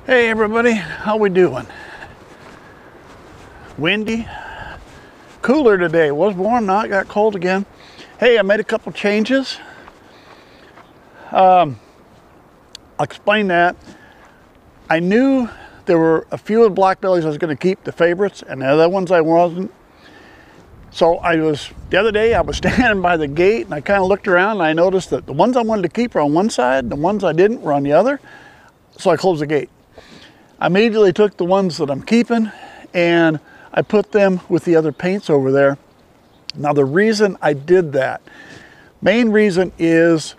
Hey everybody, how we doing? Windy, cooler today. It was warm, now it got cold again. Hey, I made a couple changes. I'll explain that. I knew there were a few of the black bellies I was going to keep, the favorites, and the other ones I wasn't. So the other day I was standing by the gate and I kind of looked around and I noticed that the ones I wanted to keep were on one side and the ones I didn't were on the other. So I closed the gate. I immediately took the ones that I'm keeping and I put them with the other paints over there. Now the reason I did that, main reason is,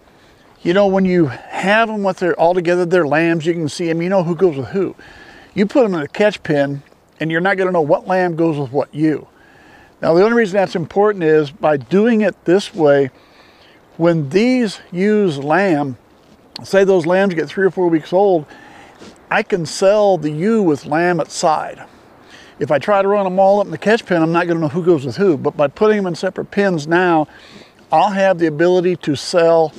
you know, when you have them with their all together, they're lambs, you can see them, you know who goes with who. You put them in a catch pen and you're not going to know what lamb goes with what ewe. Now the only reason that's important is by doing it this way, when these ewes lamb, say those lambs get 3 or 4 weeks old, I can sell the ewe with lamb at side. If I try to run them all up in the catch pen, I'm not going to know who goes with who. But by putting them in separate pens now, I'll have the ability to sell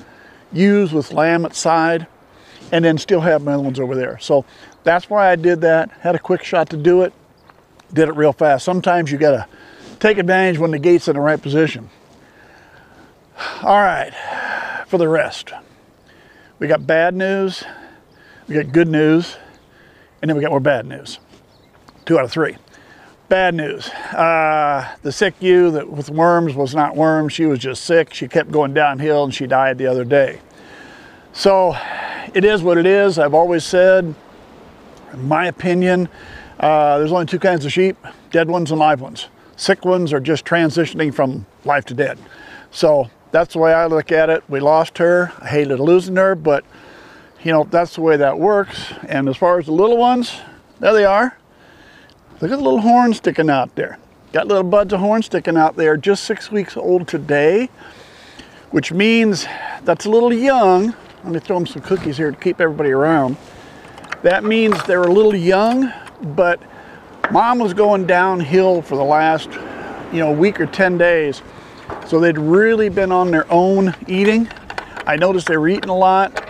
ewes with lamb at side and then still have my other ones over there. So that's why I did that. Had a quick shot to do it. Did it real fast. Sometimes you got to take advantage when the gate's in the right position. All right, for the rest. We got bad news. We got good news, and then we got more bad news. 2 out of 3. Bad news. The sick ewe that with worms was not worms. She was just sick. She kept going downhill, and she died the other day. So it is what it is. I've always said, in my opinion, there's only 2 kinds of sheep, dead ones and live ones. Sick ones are just transitioning from life to dead. So that's the way I look at it. We lost her. I hated losing her, but you know, that's the way that works. And as far as the little ones, there they are. Look at the little horn sticking out there. Got little buds of horn sticking out there, just 6 weeks old today, which means that's a little young. Let me throw them some cookies here to keep everybody around. That means they're a little young, but mom was going downhill for the last, week or 10 days. So they'd really been on their own eating. I noticed they were eating a lot.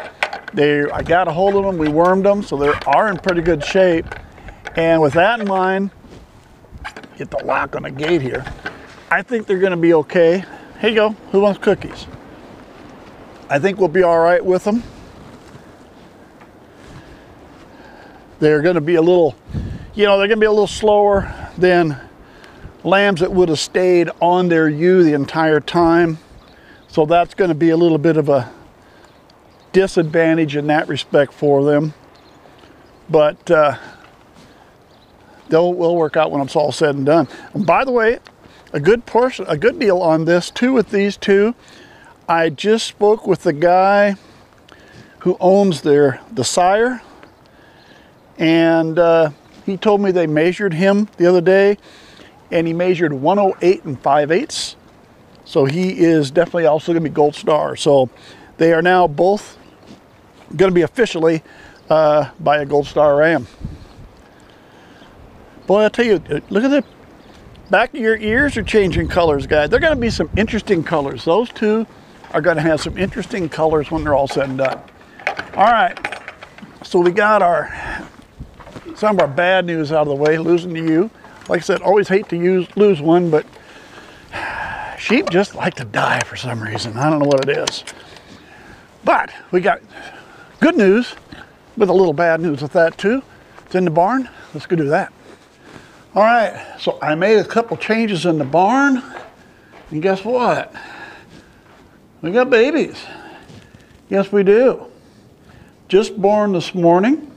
I got a hold of them, we wormed them, so they are in pretty good shape. And with that in mind, get the lock on the gate here, I think they're going to be okay. Here you go, who wants cookies? I think we'll be all right with them. They're going to be a little, they're going to be a little slower than lambs that would have stayed on their ewe the entire time. So that's going to be a little bit of a disadvantage in that respect for them, but they'll work out when it's all said and done. And by the way, a good deal on this too with these two. I just spoke with the guy who owns the sire, and he told me they measured him the other day, and he measured 108 5/8. So he is definitely also going to be Gold Star. So they are now both going to be officially by a Gold Star ram. Boy, I tell you, look at the back of your ears are changing colors, guys. They're going to be some interesting colors. Those two are going to have some interesting colors when they're all said and done. All right, so we got some of our bad news out of the way, losing the ewe. Like I said, always hate to lose one, but sheep just like to die for some reason. I don't know what it is. But we got good news with a little bad news with that too. It's in the barn. Let's go do that. All right, so I made a couple changes in the barn. And guess what? We got babies. Yes, we do. Just born this morning.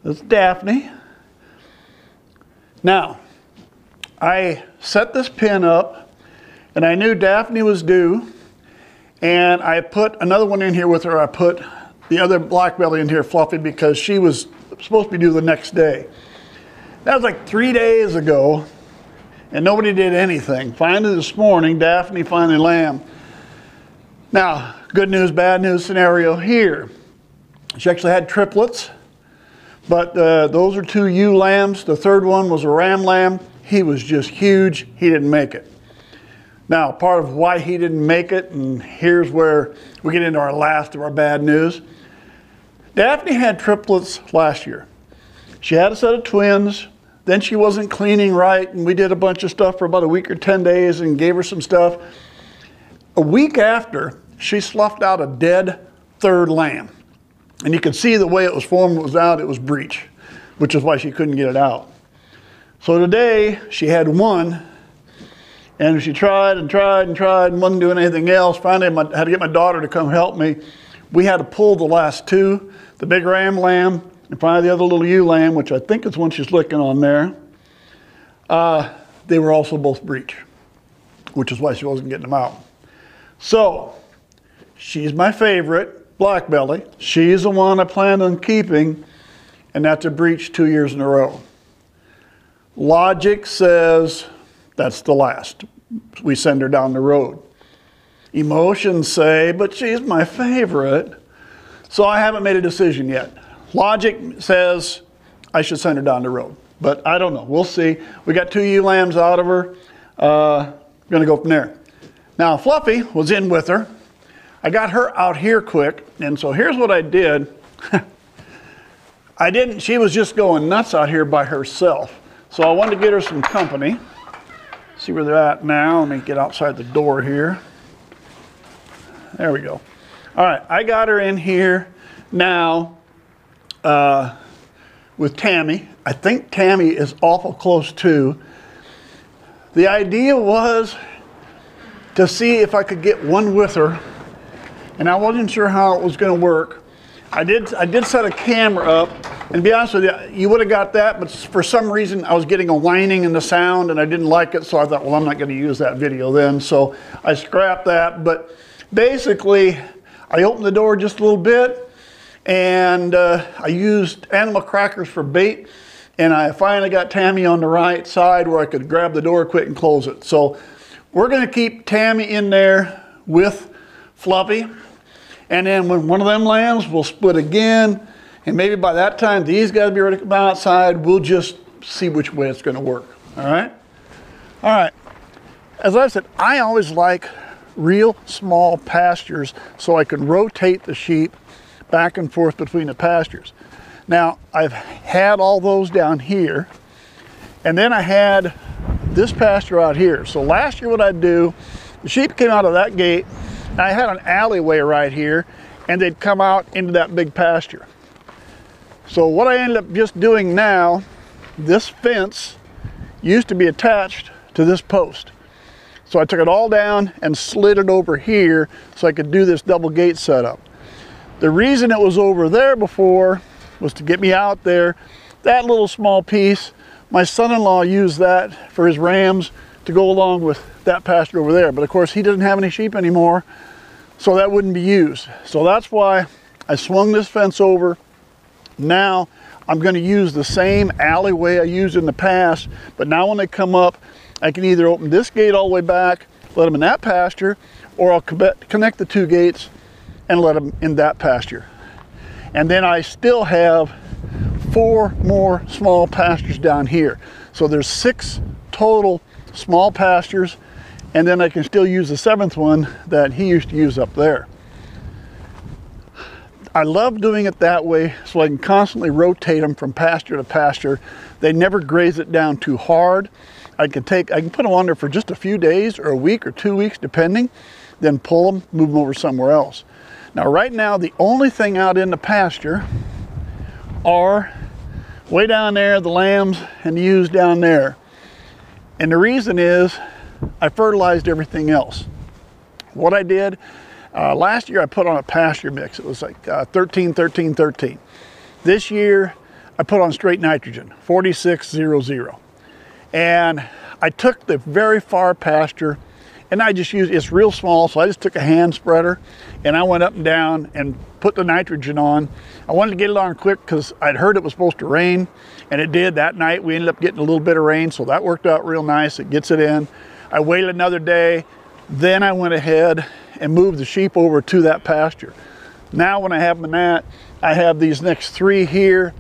That's Daphne. Now, I set this pen up and I knew Daphne was due. And I put another one in here with her. I put the other black belly in here, Fluffy, because she was supposed to be due the next day. That was like 3 days ago, and nobody did anything. Finally this morning, Daphne finally lamb. Now, good news, bad news scenario here. She actually had triplets, but those are 2 ewe lambs. The third one was a ram lamb. He was just huge. He didn't make it. Now, part of why he didn't make it, and here's where we get into our last of our bad news. Daphne had triplets last year. She had a set of twins. Then she wasn't cleaning right, and we did a bunch of stuff for about a week or 10 days and gave her some stuff. A week after, she sloughed out a dead third lamb. And you could see the way it was formed was out, it was breech, which is why she couldn't get it out. So today, she had one, and she tried and tried and tried and wasn't doing anything else. Finally, I had to get my daughter to come help me. We had to pull the last two, the big ram lamb, and finally the other little ewe lamb, which I think is one she's licking on there. They were also both breech, which is why she wasn't getting them out. So, she's my favorite, black belly. She's the one I plan on keeping, and that's a breech 2 years in a row. Logic says that's the last. We send her down the road. Emotions say, but she's my favorite. So I haven't made a decision yet. Logic says I should send her down the road, but I don't know. We'll see. We got 2 ewe lambs out of her. Gonna go from there. Now Fluffy was in with her. I got her out here quick, and so here's what I did. She was just going nuts out here by herself. So I wanted to get her some company. See where they're at now. Let me get outside the door here. There we go. All right, I got her in here now with Tammy. I think Tammy is awful close too. The idea was to see if I could get one with her, and I wasn't sure how it was going to work. I did set a camera up, and to be honest with you, you would have got that, but for some reason I was getting a whining in the sound and I didn't like it, so I thought, well, I'm not going to use that video then, so I scrapped that. But basically, I opened the door just a little bit, and I used animal crackers for bait, and I finally got Tammy on the right side where I could grab the door quick and close it. So we're going to keep Tammy in there with Fluffy, and then when one of them lands, we'll split again, and maybe by that time these guys will be ready to come outside. We'll just see which way it's going to work. All right? All right. As I said, I always like real small pastures so I can rotate the sheep back and forth between the pastures. Now, I've had all those down here, and then I had this pasture out here. So last year what I'd do, the sheep came out of that gate, and I had an alleyway right here, and they'd come out into that big pasture. So what I ended up just doing now, this fence used to be attached to this post. So I took it all down and slid it over here so I could do this double gate setup. The reason it was over there before was to get me out there. That little small piece, my son-in-law used that for his rams to go along with that pasture over there. But of course he doesn't have any sheep anymore, so that wouldn't be used. So that's why I swung this fence over. Now I'm going to use the same alleyway I used in the past, but now when they come up, I can either open this gate all the way back, let them in that pasture, or I'll connect the 2 gates and let them in that pasture. And then I still have 4 more small pastures down here. So there's 6 total small pastures, and then I can still use the 7th one that he used to use up there. I love doing it that way so I can constantly rotate them from pasture to pasture. They never graze it down too hard. I can put them on there for just a few days or a week or 2 weeks depending, then pull them, move them over somewhere else. Now right now the only thing out in the pasture are way down there, the lambs and the ewes down there. And the reason is I fertilized everything else. What I did, last year I put on a pasture mix. It was like 13, 13, 13. This year I put on straight nitrogen, 46-0-0. And I took the very far pasture and I just used, it's real small, so I just took a hand spreader and I went up and down and put the nitrogen on. I wanted to get it on quick because I'd heard it was supposed to rain, and it did. That night we ended up getting a little bit of rain, so that worked out real nice. It gets it in. I waited another day, then I went ahead and moved the sheep over to that pasture. Now when I have them in that, I have these next 3 here.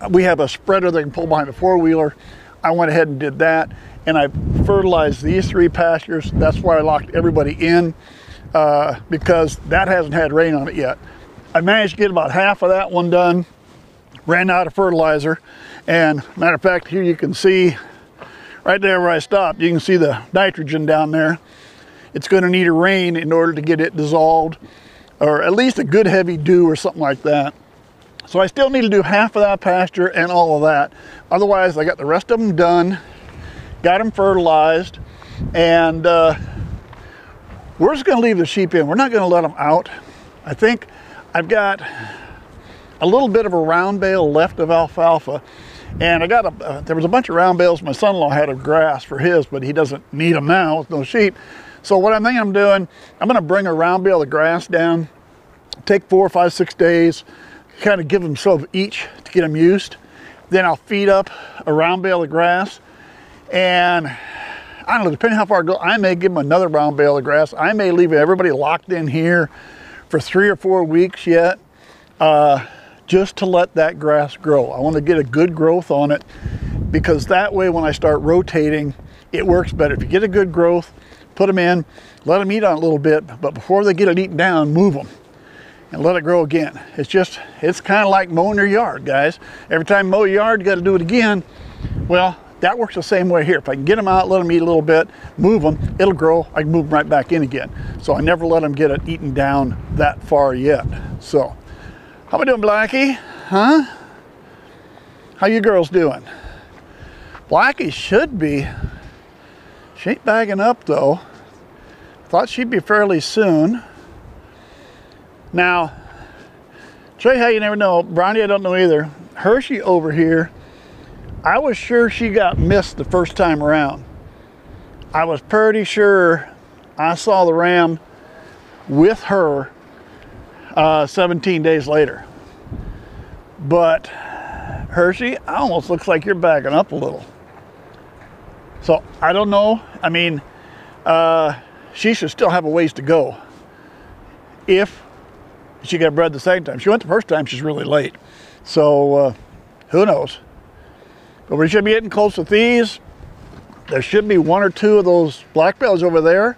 We have a spreader that can pull behind a 4-wheeler. I went ahead and did that, and I fertilized these 3 pastures. That's why I locked everybody in, because that hasn't had rain on it yet. I managed to get about half of that one done, ran out of fertilizer. And matter of fact, here you can see right there where I stopped, you can see the nitrogen down there. It's going to need a rain in order to get it dissolved, or at least a good heavy dew or something like that. So I still need to do half of that pasture and all of that. Otherwise, I got the rest of them done, got them fertilized, and we're just going to leave the sheep in. We're not going to let them out. I think I've got a little bit of a round bale left of alfalfa, and I got there was a bunch of round bales my son-in-law had of grass for his, but he doesn't need them now with no sheep. So what I'm thinking I'm doing, I'm going to bring a round bale of grass down, take 4, 5, 6 days, kind of give them some of each to get them used. Then I'll feed up a round bale of grass, and I don't know, depending how far I go, I may give them another round bale of grass. I may leave everybody locked in here for 3 or 4 weeks yet, just to let that grass grow. I want to get a good growth on it, because that way when I start rotating, it works better. If you get a good growth, put them in, let them eat on it a little bit, but before they get it eaten down, move them and let it grow again. It's kind of like mowing your yard, guys. Every time you mow your yard, you got to do it again. Well, that works the same way here. If I can get them out, let them eat a little bit, move them, it'll grow, I can move them right back in again. So I never let them get it eaten down that far yet. So, how we doing, Blackie? Huh? How you girls doing? Blackie should be, she ain't bagging up though. Thought she'd be fairly soon. Now, show you how you never know. Brownie, I don't know either. Hershey over here, I was sure she got missed the first time around. I was pretty sure I saw the ram with her 17 days later. But Hershey, it almost looks like you're backing up a little. So I don't know. I mean, she should still have a ways to go if she got bred the second time. She went the first time, she's really late. So who knows? But we should be getting close with these. There should be 1 or 2 of those black bellies over there.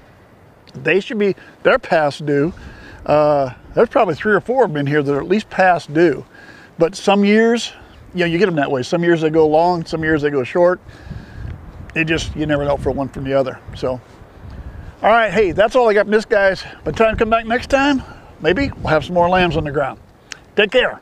They're past due. There's probably 3 or 4 of them in here that are at least past due. But some years, you know, you get them that way. Some years they go long, some years they go short. You never know for one from the other. So, all right, hey, that's all I got from this, guys. By the time I come back next time, maybe we'll have some more lambs on the ground. Take care.